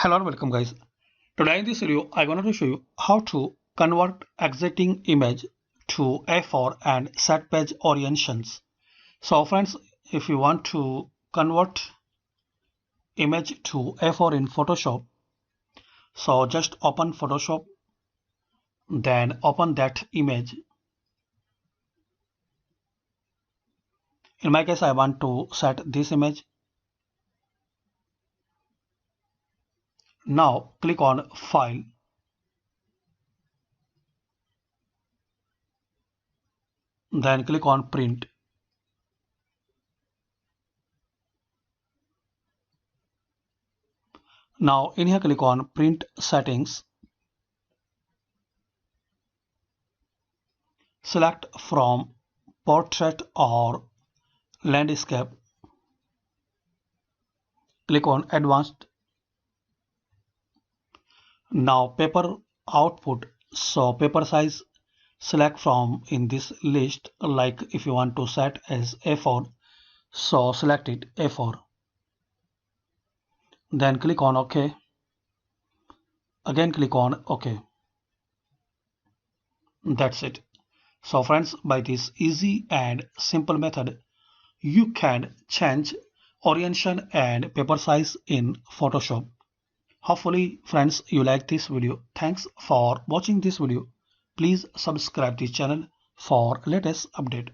Hello and welcome guys. Today in this video I wanted to show you how to convert existing image to A4 and set page orientations. So friends, if you want to convert image to A4 in Photoshop, so just open Photoshop, then open that image. In my case I want to set this image. Now click on File, then click on Print. Now in here click on Print Settings. Select from Portrait or Landscape. Click on Advanced. Now paper output, so paper size, select from in this list, like if you want to set as A4, so select it A4, then click on OK, again click on OK. That's it. So friends, by this easy and simple method you can change orientation and paper size in Photoshop. Hopefully friends you like this video. Thanks for watching this video. Please subscribe this channel for latest update.